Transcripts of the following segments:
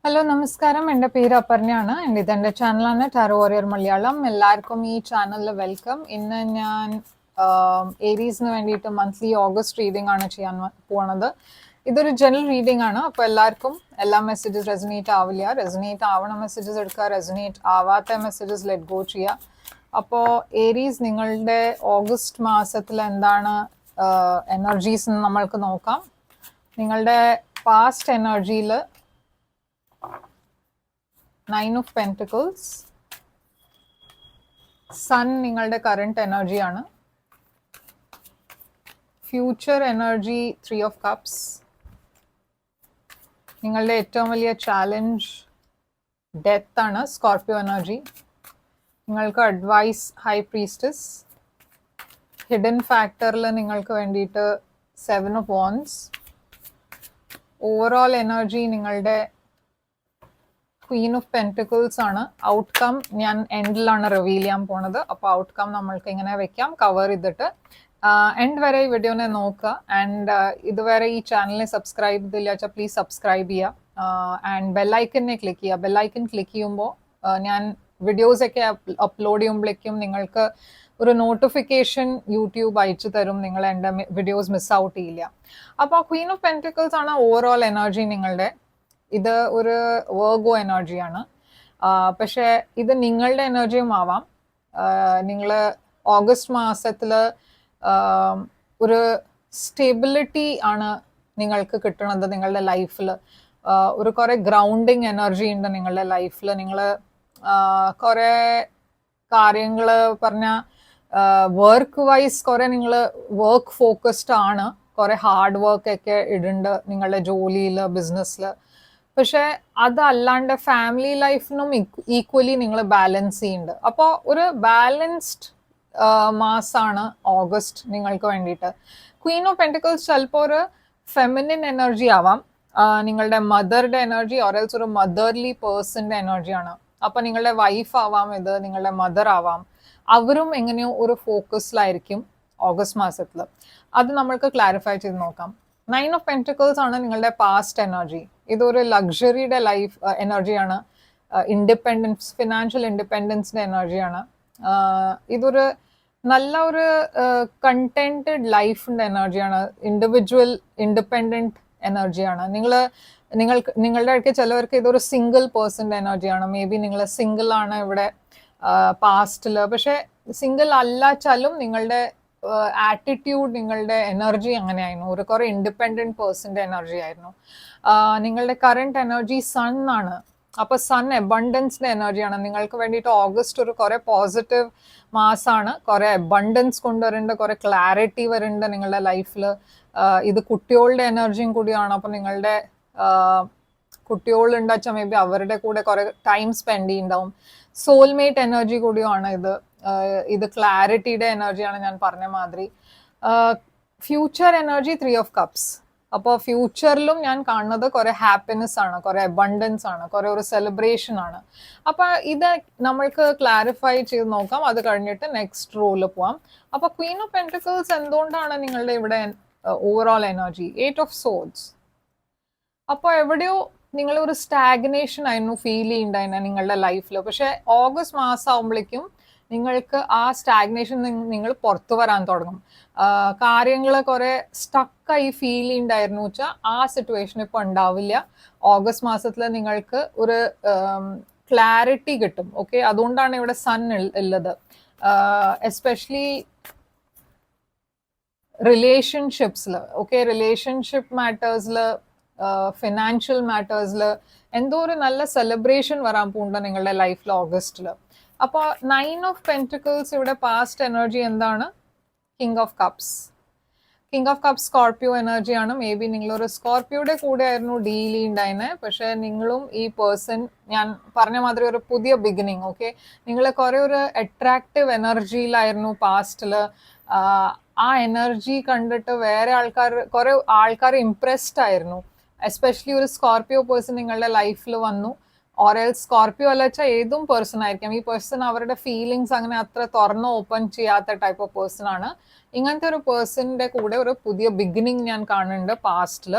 Hello നമസ്കാരം, എൻ്റെ പേര് അപർണയാണ്. ഇതെൻ്റെ ചാനലാണ് ടാരോ വാരിയർ മലയാളം. എല്ലാവർക്കും ഈ ചാനലിൽ വെൽക്കം. ഇന്ന് ഞാൻ ഏരീസിന് വേണ്ടിയിട്ട് മന്ത്ലി ഓഗസ്റ്റ് റീഡിംഗ് ആണ് ചെയ്യാൻ പോണത്. ഇതൊരു ജനറൽ റീഡിംഗ് ആണ്. അപ്പോൾ എല്ലാവർക്കും എല്ലാ മെസ്സേജസ് റെസനേറ്റ് ആവില്ല. റെസനേറ്റ് ആവണ മെസ്സേജസ് എടുക്കുക, റെസനേറ്റ് ആവാത്ത മെസ്സേജസ് ലെറ്റ് ഗോ ചെയ്യുക. അപ്പോൾ ഏരീസ്, നിങ്ങളുടെ ഓഗസ്റ്റ് മാസത്തിൽ എന്താണ് എനർജീസ് എന്ന് നമ്മൾക്ക് നോക്കാം. നിങ്ങളുടെ പാസ്റ്റ് എനർജിയിൽ 9 of Pentacles, Sun നിങ്ങളുടെ കറണ്ട് എനർജിയാണ്. Future energy 3 of Cups. നിങ്ങളുടെ ഏറ്റവും വലിയ ചാലഞ്ച് ഡെത്ത് ആണ്, സ്കോർപ്പിയോ എനർജി. നിങ്ങൾക്ക് അഡ്വൈസ് ഹൈ പ്രീസ്റ്റസ്. ഹിഡൻ ഫാക്ടറിൽ നിങ്ങൾക്ക് വേണ്ടിയിട്ട് 7 of Wands. ഓവറോൾ എനർജി നിങ്ങളുടെ ക്വീൻ ഓഫ് പെൻറ്റിക്കിൾസ് ആണ്. ഔട്ട്കം ഞാൻ എൻഡിലാണ് റിവീൽ ചെയ്യാൻ പോണത്. അപ്പോൾ ഔട്ട്കം നമ്മൾക്ക് ഇങ്ങനെ വെക്കാം, കവർ ചെയ്തിട്ട് എൻഡ് വരെ ഈ വീഡിയോനെ നോക്കുക. ആൻഡ് ഇതുവരെ ഈ ചാനലിനെ സബ്സ്ക്രൈബ് ചെയ്തില്ല വെച്ചാൽ പ്ലീസ് സബ്സ്ക്രൈബ് ചെയ്യുക. ആൻഡ് ബെല്ലൈക്കനെ ക്ലിക്ക് ചെയ്യുക. ബെല്ലൈക്കൻ ക്ലിക്ക് ചെയ്യുമ്പോൾ ഞാൻ വീഡിയോസൊക്കെ അപ്ലോഡ് ചെയ്യുമ്പോഴേക്കും നിങ്ങൾക്ക് ഒരു നോട്ടിഫിക്കേഷൻ യൂട്യൂബ് അയച്ചു തരും. നിങ്ങൾ എൻ്റെ വീഡിയോസ് മിസ് ഔട്ട് ചെയ്യില്ല. അപ്പോൾ ക്വീൻ ഓഫ് പെൻറ്റിക്കിൾസ് ആണ് ഓവറോൾ എനർജി നിങ്ങളുടെ. ഇത് ഒരു വർഗോ എനർജിയാണ്. പക്ഷേ ഇത് നിങ്ങളുടെ എനർജിയും ആവാം. നിങ്ങൾ ഓഗസ്റ്റ് മാസത്തിൽ ഒരു സ്റ്റെബിലിറ്റി ആണ് നിങ്ങൾക്ക് കിട്ടുന്നത് നിങ്ങളുടെ ലൈഫിൽ. ഒരു കുറേ ഗ്രൗണ്ടിങ് എനർജി ഉണ്ട് നിങ്ങളുടെ ലൈഫിൽ. നിങ്ങൾ കുറേ കാര്യങ്ങൾ പറഞ്ഞാൽ വർക്ക് വൈസ് കുറേ നിങ്ങൾ വർക്ക് ഫോക്കസ്ഡ് ആണ്. കുറേ ഹാർഡ് വർക്ക് ഒക്കെ ഇടുന്നുണ്ട് നിങ്ങളുടെ ജോലിയിൽ, ബിസിനസ്സിൽ. പക്ഷെ അതല്ലാണ്ട് ഫാമിലി ലൈഫിനും ഈക്വലി നിങ്ങൾ ബാലൻസ് ചെയ്യുന്നുണ്ട്. അപ്പോൾ ഒരു ബാലൻസ്ഡ് മാസമാണ് ഓഗസ്റ്റ് നിങ്ങൾക്ക് വേണ്ടിയിട്ട്. ക്വീൻ ഓഫ് പെൻറ്റിക്കിൾസ് ചിലപ്പോൾ ഒരു ഫെമിനിൻ എനർജി ആവാം, നിങ്ങളുടെ മദറുടെ എനർജി, ഓരൽസ് ഒരു മദർലി പേഴ്സൻ്റെ എനർജിയാണ്. അപ്പോൾ നിങ്ങളുടെ വൈഫ് ആവാം, ഇത് നിങ്ങളുടെ മദർ ആവാം. അവരും എങ്ങനെയോ ഒരു ഫോക്കസിലായിരിക്കും ഓഗസ്റ്റ് മാസത്തിൽ. അത് നമ്മൾക്ക് ക്ലാരിഫൈ ചെയ്ത് നോക്കാം. 9 of Pentacles ആണ് നിങ്ങളുടെ പാസ്റ്റ് എനർജി. ഇതൊരു ലക്ഷറിയുടെ ലൈഫ് എനർജിയാണ്. ഇൻഡിപെൻഡൻസ്, ഫിനാൻഷ്യൽ ഇൻഡിപെൻഡൻസിൻ്റെ എനർജിയാണ്. ഇതൊരു നല്ല ഒരു കണ്ടന്റഡ് ലൈഫിൻ്റെ എനർജിയാണ്. ഇൻഡിവിജ്വൽ ഇൻഡിപെൻഡൻറ്റ് എനർജിയാണ്. നിങ്ങളുടെ അടുത്ത് ചിലവർക്ക് ഇതൊരു സിംഗിൾ പേഴ്സൻ്റെ എനർജിയാണ്. മേ ബി നിങ്ങൾ സിംഗിൾ ആണ് ഇവിടെ പാസ്റ്റിൽ. പക്ഷെ സിംഗിൾ അല്ലാച്ചാലും നിങ്ങളുടെ ആറ്റിറ്റ്യൂഡ്, നിങ്ങളുടെ എനർജി അങ്ങനെയായിരുന്നു. ഒരു കുറേ ഇൻഡിപെൻഡൻറ്റ് പേഴ്സൻ്റെ എനർജി ആയിരുന്നു. നിങ്ങളുടെ കറണ്ട് എനർജി സൺ ആണ്. അപ്പോൾ സൺ എബണ്ടൻസിൻ്റെ എനർജിയാണ്. നിങ്ങൾക്ക് വേണ്ടിയിട്ട് ഓഗസ്റ്റ് ഒരു കുറേ പോസിറ്റീവ് മാസമാണ്. കുറേ എബണ്ടൻസ് കൊണ്ടുവരേണ്ട, കുറേ ക്ലാരിറ്റി വരുന്നുണ്ട് നിങ്ങളുടെ ലൈഫിൽ. ഇത് കുട്ടികളുടെ എനർജിയും കൂടിയാണ്. അപ്പോൾ നിങ്ങളുടെ കുട്ടികളുണ്ട് വെച്ചാൽ മേ ബി അവരുടെ കൂടെ കുറേ ടൈം സ്പെൻഡ് ചെയ്യുന്നുണ്ടാവും. സോൾമേറ്റ് എനർജി കൂടിയാണ് ഇത്. ഇത് ക്ലാരിറ്റിയുടെ എനർജിയാണ് ഞാൻ പറഞ്ഞ മാതിരി. Future energy 3 of Cups. അപ്പോൾ ഫ്യൂച്ചറിലും ഞാൻ കാണുന്നത് കുറേ ഹാപ്പിനെസ് ആണ്, കുറേ അബണ്ടൻസ് ആണ്, കുറേ ഒരു സെലിബ്രേഷൻ ആണ്. അപ്പോൾ ഇത് നമ്മൾക്ക് ക്ലാരിഫൈ ചെയ്ത് നോക്കാം. അത് കഴിഞ്ഞിട്ട് നെക്സ്റ്റ് റോളിൽ പോവാം. അപ്പോൾ ക്വീൻ ഓഫ് പെൻറ്റിക്കിൾസ് എന്തുകൊണ്ടാണ് നിങ്ങളുടെ ഇവിടെ ഓവറോൾ എനർജി 8 of Swords. അപ്പോൾ എവിടെയോ നിങ്ങളൊരു സ്റ്റാഗ്നേഷൻ ആയിരുന്നു ഫീൽ ചെയ്യുന്നുണ്ടായിരുന്നു നിങ്ങളുടെ ലൈഫിൽ. പക്ഷേ ഓഗസ്റ്റ് മാസം ആകുമ്പോഴേക്കും നിങ്ങൾക്ക് ആ സ്റ്റാഗ്നേഷൻ നിങ്ങൾ പുറത്തു വരാൻ തുടങ്ങും. കാര്യങ്ങൾ കുറേ സ്റ്റക്കായി ഫീൽ ചെയ്യുന്നുണ്ടായിരുന്നു വെച്ചാൽ ആ സിറ്റുവേഷൻ ഇപ്പോൾ ഉണ്ടാവില്ല. ഓഗസ്റ്റ് മാസത്തിൽ നിങ്ങൾക്ക് ഒരു ക്ലാരിറ്റി കിട്ടും. ഓക്കെ, അതുകൊണ്ടാണ് ഇവിടെ സൺ ഉള്ളത്. എസ്പെഷ്യലി റിലേഷൻഷിപ്സിൽ, ഓക്കെ, റിലേഷൻഷിപ്പ് മാറ്റേഴ്സിൽ, ഫിനാൻഷ്യൽ മാറ്റേഴ്സിൽ എന്തോ ഒരു നല്ല സെലിബ്രേഷൻ വരാൻ പോകുന്നുണ്ട് നിങ്ങളുടെ ലൈഫിൽ ഓഗസ്റ്റിൽ. അപ്പോൾ 9 of Pentacles ഇവിടെ പാസ്റ്റ് എനർജി എന്താണ്? King of cups. King of cups Scorpio എനർജിയാണ്. മേ ബി നിങ്ങളൊരു സ്കോർപ്പിയോയുടെ കൂടെ ആയിരുന്നു ഡീൽ ചെയ്യുന്നുണ്ടായിരുന്നത്. പക്ഷേ നിങ്ങളും ഈ പേഴ്സൺ, ഞാൻ പറഞ്ഞ മാതിരി ഒരു പുതിയ ബിഗിനിങ്. ഓക്കെ, നിങ്ങൾ കുറേ ഒരു അട്രാക്റ്റീവ് എനർജിയിലായിരുന്നു പാസ്റ്റിൽ. ആ എനർജി കണ്ടിട്ട് വേറെ കുറേ ആൾക്കാർ ഇംപ്രസ്ഡ് ആയിരുന്നു. എസ്പെഷ്യലി ഒരു സ്കോർപ്പിയോ പേഴ്സൺ നിങ്ങളുടെ ലൈഫിൽ വന്നു. ഓരൽ സ്കോർപ്പിയോ അല്ല വെച്ചാൽ ഏതും പേഴ്സൺ ആയിരിക്കാം. ഈ പേഴ്സൺ അവരുടെ ഫീലിങ്സ് അങ്ങനെ അത്ര തുറന്ന് ഓപ്പൺ ചെയ്യാത്ത ടൈപ്പ് ഓഫ് പേഴ്സൺ ആണ്. ഇങ്ങനത്തെ ഒരു പേഴ്സണിന്റെ കൂടെ ഒരു പുതിയ ബിഗിനിങ് ഞാൻ കാണുന്നുണ്ട് പാസ്റ്റിൽ.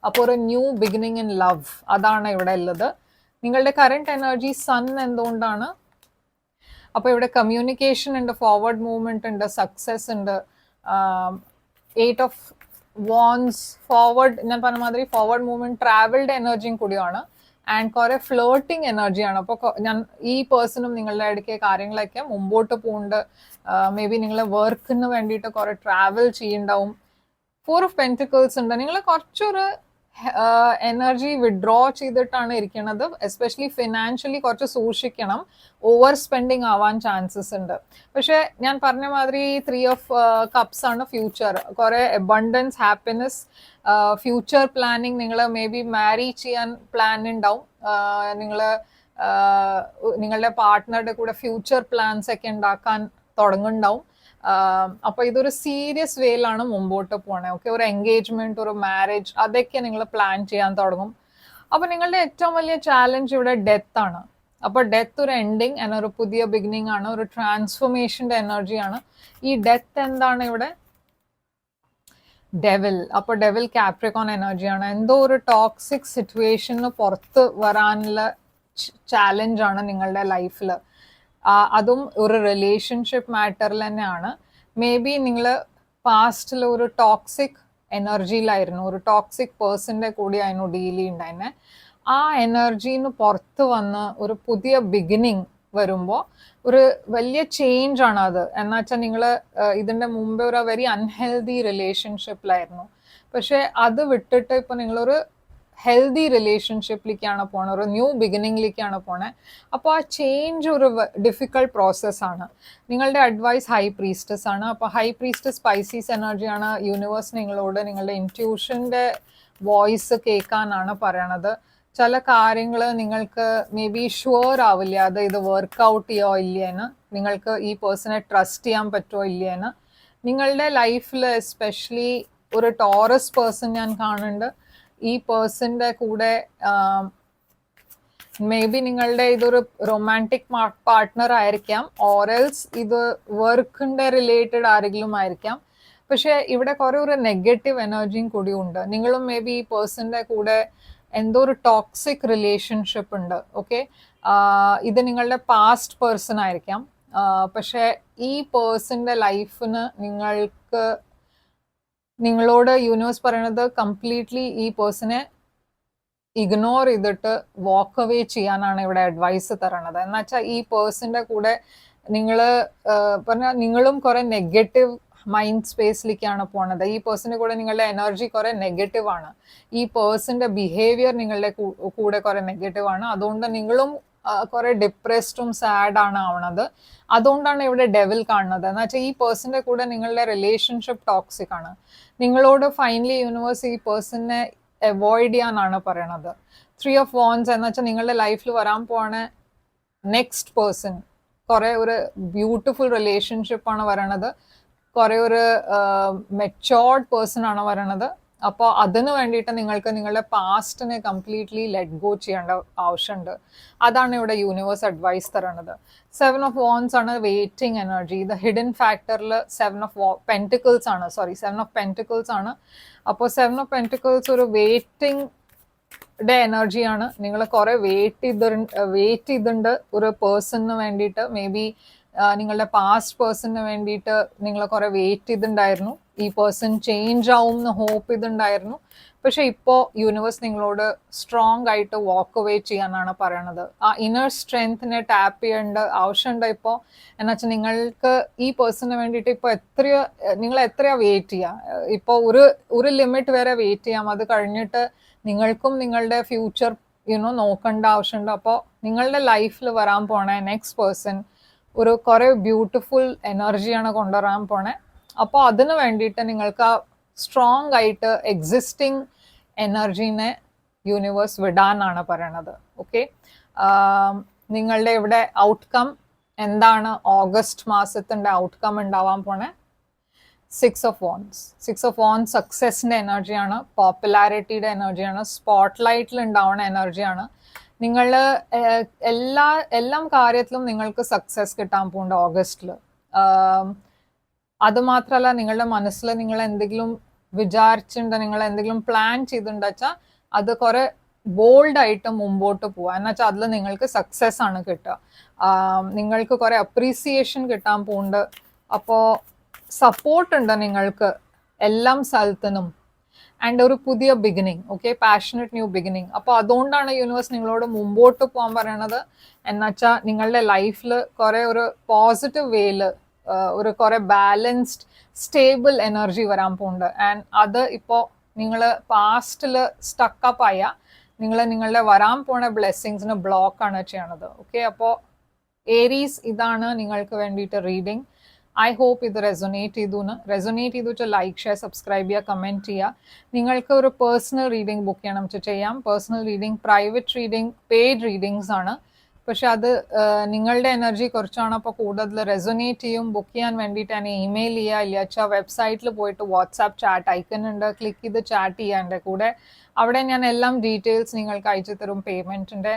അപ്പോൾ ഒരു ന്യൂ ബിഗിനിങ് ഇൻ ലവ്, അതാണ് ഇവിടെ ഉള്ളത്. നിങ്ങളുടെ കറണ്ട് എനർജി സൺ എന്തുകൊണ്ടാണ്? അപ്പോൾ ഇവിടെ കമ്മ്യൂണിക്കേഷൻ ഉണ്ട്, ഫോർവേഡ് മൂവ്മെന്റ് ഉണ്ട്, സക്സസ് ഉണ്ട്, 8 ഓഫ് wands, ഫോർവേഡ്, ഞാൻ പറഞ്ഞ മാതിരി ഫോർവേഡ് മൂവ്മെന്റ് ട്രാവൽഡ് എനർജിയും കൂടിയാണ്. ആൻഡ് കുറെ ഫ്ലേർട്ടിങ് എനർജിയാണ്. അപ്പോൾ ഞാൻ ഈ പേഴ്സണും നിങ്ങളുടെ ഇടയ്ക്ക് കാര്യങ്ങളൊക്കെ മുമ്പോട്ട് പോകുന്നുണ്ട്. മേ ബി നിങ്ങൾ വർക്കിന് വേണ്ടിയിട്ട് കുറെ ട്രാവൽ ചെയ്യുന്നുണ്ടാവും. 4 ഓഫ് പെന്റിക്കിൾസ് ഉണ്ട്. നിങ്ങൾ കുറച്ചൊരു എനർജി വിഡ്രോ ചെയ്തിട്ടാണ് ഇരിക്കുന്നത്. എസ്പെഷ്യലി ഫിനാൻഷ്യലി കുറച്ച് സൂക്ഷിക്കണം, ഓവർ സ്പെൻഡിങ് ആവാൻ ചാൻസസ് ഉണ്ട്. പക്ഷെ ഞാൻ പറഞ്ഞ മാതിരി 3 ഓഫ് കപ്സ് ആണ് ഫ്യൂച്ചർ. കുറെ അബണ്ടൻസ്, ഹാപ്പിനെസ്, ഫ്യൂച്ചർ പ്ലാനിങ്. നിങ്ങൾ മേ ബി മാരി ചെയ്യാൻ പ്ലാൻ ഉണ്ടാവും. നിങ്ങൾ നിങ്ങളുടെ പാർട്ട്ണറുടെ കൂടെ ഫ്യൂച്ചർ പ്ലാൻസ് ഒക്കെ ഉണ്ടാക്കാൻ തുടങ്ങുന്നുണ്ടാവും. അപ്പൊ ഇതൊരു സീരിയസ് വേയിലാണ് മുമ്പോട്ട് പോണേ. ഓക്കെ, ഒരു എൻഗേജ്മെന്റ്, ഒരു മാരേജ്, അതൊക്കെ നിങ്ങൾ പ്ലാൻ ചെയ്യാൻ തുടങ്ങും. അപ്പൊ നിങ്ങളുടെ ഏറ്റവും വലിയ ചാലഞ്ച് ഇവിടെ ഡെത്ത് ആണ്. അപ്പൊ ഡെത്ത് ഒരു എൻഡിങ് ആൻഡ് ഒരു പുതിയ ബിഗിനിങ് ആണ്, ഒരു ട്രാൻസ്ഫോർമേഷന്റെ എനർജിയാണ്. ഈ ഡെത്ത് എന്താണ് ഇവിടെ? ഡെവിൽ. അപ്പൊ ഡെവിൽ കാപ്രിക്കോൺ എനർജിയാണ്. എന്തോ ഒരു ടോക്സിക് സിറ്റുവേഷന് പുറത്ത് വരാനുള്ള ചാലഞ്ച് ആണ് നിങ്ങളുടെ ലൈഫിൽ. അതും ഒരു റിലേഷൻഷിപ്പ് മാറ്ററിൽ തന്നെയാണ്. മേ ബി നിങ്ങൾ പാസ്റ്റിൽ ഒരു ടോക്സിക് എനർജിയിലായിരുന്നു, ഒരു ടോക്സിക് പേഴ്സന്റെ കൂടിയായിരുന്നു ഡീൽ ചെയ്യുന്നുണ്ടായിരുന്നെ. ആ എനർജിന്ന് പുറത്ത് വന്ന് ഒരു പുതിയ ബിഗിനിങ് വരുമ്പോൾ ഒരു വലിയ ചേഞ്ച് ആണ് അത്. എന്നുവെച്ചാൽ നിങ്ങൾ ഇതിന്റെ മുമ്പേ ഒരു വെരി അൺഹെൽതി റിലേഷൻഷിപ്പിലായിരുന്നു. പക്ഷെ അത് വിട്ടിട്ട് ഇപ്പൊ നിങ്ങളൊരു ഹെൽതി റിലേഷൻഷിപ്പിലേക്കാണ് പോണത്, ഒരു ന്യൂ ബിഗിനിങ്ങിലേക്കാണ് പോണത്. അപ്പോൾ ആ ചേഞ്ച് ഒരു ഡിഫിക്കൾട്ട് പ്രോസസ്സാണ്. നിങ്ങളുടെ അഡ്വൈസ് ഹൈ പ്രീസ്റ്റസ് ആണ്. അപ്പോൾ ഹൈ പ്രീസ്റ്റസ് സ്പൈസീസ് എനർജിയാണ്. യൂണിവേഴ്സ് നിങ്ങളോട് നിങ്ങളുടെ ഇൻറ്റ്യൂഷൻ്റെ വോയിസ് കേൾക്കാനാണ് പറയണത്. ചില കാര്യങ്ങൾ നിങ്ങൾക്ക് മേ ബി ഷുവർ ആവില്ല, അത് ഇത് വർക്ക്ഔട്ട് ചെയ്യോ ഇല്ലേന്ന്, നിങ്ങൾക്ക് ഈ പേഴ്സണെ ട്രസ്റ്റ് ചെയ്യാൻ പറ്റുമോ ഇല്ലേന്ന്. നിങ്ങളുടെ ലൈഫിൽ എസ്പെഷ്യലി ഒരു ടോറസ് പേഴ്സൺ ഞാൻ കാണുന്നുണ്ട്. ഈ പേഴ്സന്റെ കൂടെ മേ ബി നിങ്ങളുടെ ഇതൊരു റൊമാൻറ്റിക് പാർട്ട്ണർ ആയിരിക്കാം, ഓറൽസ് ഇത് വർക്കിന്റെ റിലേറ്റഡ് ആരെങ്കിലും ആയിരിക്കാം. പക്ഷെ ഇവിടെ കുറെ ഒരു നെഗറ്റീവ് എനർജിയും കൂടി ഉണ്ട്. നിങ്ങളും മേ ബി ഈ പേഴ്സന്റെ കൂടെ എന്തോ ഒരു ടോക്സിക് റിലേഷൻഷിപ്പ് ഉണ്ട്. ഓക്കെ, ഇത് നിങ്ങളുടെ പാസ്റ്റ് പേഴ്സൺ ആയിരിക്കാം. പക്ഷെ ഈ പേഴ്സന്റെ ലൈഫിന് നിങ്ങളോട് യൂണിവേഴ്സ് പറയണത് കംപ്ലീറ്റ്ലി ഈ പേഴ്സണെ ഇഗ്നോർ ചെയ്തിട്ട് വാക്ക് അവേ ചെയ്യാനാണ് ഇവിടെ അഡ്വൈസ് തരണത്. എന്നുവെച്ചാൽ ഈ പേഴ്സന്റെ കൂടെ നിങ്ങളും കുറെ നെഗറ്റീവ് മൈൻഡ് സ്പേസിലേക്കാണ് പോണത്. ഈ പേഴ്സന്റെ കൂടെ നിങ്ങളുടെ എനർജി കുറെ നെഗറ്റീവ് ആണ്. ഈ പേഴ്സന്റെ ബിഹേവിയർ നിങ്ങളുടെ കൂടെ കുറെ നെഗറ്റീവ് ആണ്. അതുകൊണ്ട് നിങ്ങളും കുറെ ഡിപ്രസ്ഡും സാഡ് ആണ് ആവണത്. അതുകൊണ്ടാണ് ഇവിടെ ഡെവിൽ കാണുന്നത്. എന്ന് വെച്ചാൽ ഈ പേഴ്സന്റെ കൂടെ നിങ്ങളുടെ റിലേഷൻഷിപ്പ് ടോക്സിക് ആണ്. നിങ്ങളോട് ഫൈനലി യൂണിവേഴ്സ് ഈ പേഴ്സണിനെ അവോയ്ഡ് ചെയ്യാനാണ് പറയണത്. 3 ഓഫ് wands എന്ന് വെച്ചാൽ നിങ്ങളുടെ ലൈഫിൽ വരാൻ പോണ നെക്സ്റ്റ് പേഴ്സൺ കുറെ ഒരു ബ്യൂട്ടിഫുൾ റിലേഷൻഷിപ്പാണ് വരണത്. കുറെ ഒരു മെച്ചോർഡ് പേഴ്സൺ ആണ് വരണത്. അപ്പോൾ അതിന് വേണ്ടിയിട്ട് നിങ്ങൾക്ക് നിങ്ങളുടെ പാസ്റ്റിനെ കംപ്ലീറ്റ്ലി ലെറ്റ് ഗോ ചെയ്യേണ്ട ആവശ്യമുണ്ട്. അതാണ് ഇവിടെ യൂണിവേഴ്സ് അഡ്വൈസ് തരണത്. 7 ഓഫ് wands ആണ് വെയിറ്റിംഗ് എനർജി. ഇത് ഹിഡൻ ഫാക്ടറിൽ 7 ഓഫ് പെന്റിക്കിൾസ് ആണ്, 7 ഓഫ് പെന്റിക്കിൾസ് ആണ്. അപ്പോൾ 7 ഓഫ് പെന്റിക്കിൾസ് ഒരു വെയിറ്റിംഗ് എനർജിയാണ്. നിങ്ങൾ കുറെ വെയിറ്റ് ചെയ്തിട്ടുണ്ട് ഒരു പേഴ്സണിന് വേണ്ടിയിട്ട്. മേ ബി നിങ്ങളുടെ പാസ്റ്റ് പേഴ്സണിന് വേണ്ടിയിട്ട് നിങ്ങൾ കുറെ വെയിറ്റ് ചെയ്തിട്ടുണ്ടായിരുന്നു. ഈ പേഴ്സൺ ചേഞ്ച് ആവും എന്ന് ഹോപ്പ് ചെയ്തിട്ടുണ്ടായിരുന്നു. പക്ഷെ ഇപ്പോൾ യൂണിവേഴ്സ് നിങ്ങളോട് സ്ട്രോങ് ആയിട്ട് വാക്ക് അവേ ചെയ്യാനാണ് പറയണത്. ആ ഇന്നർ സ്ട്രെങ്ത്തിനെ ടാപ്പ് ചെയ്യേണ്ട ആവശ്യമുണ്ട് ഇപ്പോൾ. എന്നുവെച്ചാൽ നിങ്ങൾക്ക് ഈ പേഴ്സണിന് വേണ്ടിയിട്ട് ഇപ്പോൾ നിങ്ങൾ എത്രയാ വെയിറ്റ് ചെയ്യുക? ഇപ്പോൾ ഒരു ലിമിറ്റ് വരെ വെയിറ്റ് ചെയ്യാം. അത് കഴിഞ്ഞിട്ട് നിങ്ങൾക്കും നിങ്ങളുടെ ഫ്യൂച്ചർ നോക്കേണ്ട ആവശ്യമുണ്ട്. അപ്പോൾ നിങ്ങളുടെ ലൈഫിൽ വരാൻ പോണ നെക്സ്റ്റ് പേഴ്സൺ ഒരു കുറെ ബ്യൂട്ടിഫുൾ എനർജിയാണ് കൊണ്ടുവരാൻ പോണേ. അപ്പോൾ അതിന് വേണ്ടിയിട്ട് നിങ്ങൾക്ക് ആ സ്ട്രോങ് ആയിട്ട് എക്സിസ്റ്റിംഗ് എനർജീനെ യൂണിവേഴ്സ് വിടാനാണ് പറയണത്. ഓക്കെ, നിങ്ങളുടെ ഇവിടെ ഔട്ട്കം എന്താണ്? ഓഗസ്റ്റ് മാസത്തിന്റെ ഔട്ട്കം ഉണ്ടാവാൻ പോണേ 6 ഓഫ് wands സക്സസിന്റെ എനർജിയാണ്, പോപ്പുലാരിറ്റിയുടെ എനർജിയാണ്, സ്പോട്ട്ലൈറ്റിൽ ഉണ്ടാവുന്ന എനർജിയാണ്. നിങ്ങൾ എല്ലാം കാര്യത്തിലും നിങ്ങൾക്ക് സക്സസ് കിട്ടാൻ പോകുന്നുണ്ട് ഓഗസ്റ്റിൽ. അതുമാത്രമല്ല, നിങ്ങളുടെ മനസ്സിൽ നിങ്ങൾ എന്തെങ്കിലും വിചാരിച്ചിട്ടുണ്ട്, നിങ്ങൾ എന്തെങ്കിലും പ്ലാൻ ചെയ്തിട്ടുണ്ട് വെച്ചാൽ അത് കുറെ ബോൾഡ് ആയിട്ട് മുമ്പോട്ട് പോവാ. എന്നുവെച്ചാൽ അതിൽ നിങ്ങൾക്ക് സക്സസ് ആണ് കിട്ടുക. നിങ്ങൾക്ക് കുറെ അപ്രീസിയേഷൻ കിട്ടാൻ പോകുന്നുണ്ട്. അപ്പോൾ സപ്പോർട്ട് ഉണ്ട് നിങ്ങൾക്ക് എല്ലാം സ്ഥലത്തിനും. ആൻഡ് ഒരു പുതിയ beginning, okay, passionate new beginning. അപ്പോൾ അതുകൊണ്ടാണ് യൂണിവേഴ്സ് നിങ്ങളോട് മുമ്പോട്ട് പോകാൻ പറയണത്. എന്നുവെച്ചാൽ നിങ്ങളുടെ ലൈഫിൽ കുറെ ഒരു പോസിറ്റീവ് വേയിൽ ഒരു കുറെ ബാലൻസ്ഡ് സ്റ്റേബിൾ എനർജി വരാൻ പോകുന്നുണ്ട്. ആൻഡ് അത് ഇപ്പോൾ നിങ്ങൾ പാസ്റ്റിൽ സ്റ്റക്കപ്പ് ആയ നിങ്ങൾ നിങ്ങളുടെ വരാൻ പോണ ബ്ലെസ്സിങ്സിന് ബ്ലോക്ക് ആണ് ചെയ്യണത്. ഓക്കെ, അപ്പോൾ ഏരീസ് ഇതാണ് നിങ്ങൾക്ക് വേണ്ടിയിട്ട് റീഡിങ്. ഐ ഹോപ്പ് ഇത് റെസൊനേറ്റ് ചെയ്തിട്ട് ലൈക്ക്, ഷെയർ, സബ്സ്ക്രൈബ് ചെയ്യുക, കമൻറ്റ് ചെയ്യുക. നിങ്ങൾക്ക് ഒരു പേഴ്സണൽ റീഡിംഗ് ബുക്ക് ചെയ്യണം ചെയ്യാം. Personal reading, private reading, paid readings ആണ്. പക്ഷെ അത് നിങ്ങളുടെ എനർജി കുറച്ചാണ്. അപ്പോൾ കൂടുതൽ റെസൊനേറ്റ് ചെയ്യും. ബുക്ക് ചെയ്യാൻ വേണ്ടിയിട്ട് എന്നെ ഇമെയിൽ ചെയ്യുക, ഇല്ലാച്ചാൽ വെബ്സൈറ്റിൽ പോയിട്ട് വാട്സാപ്പ് ചാറ്റ് ഐക്കൺ ഉണ്ട്, ക്ലിക്ക് ചെയ്ത് ചാറ്റ് ചെയ്യുക എൻ്റെ കൂടെ. അവിടെ ഞാൻ എല്ലാം ഡീറ്റെയിൽസ് നിങ്ങൾക്ക് അയച്ചു തരും പേയ്മെൻറ്റിൻ്റെ.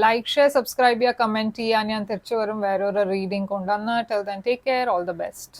ലൈക്ക്, ഷെയർ, സബ്സ്ക്രൈബ് ചെയ്യുക, കമൻറ്റ് ചെയ്യുക. ഞാൻ തിരിച്ചു വരും വേറൊരു റീഡിംഗ് കൊണ്ടുവന്ന്. Till then take care, all the best.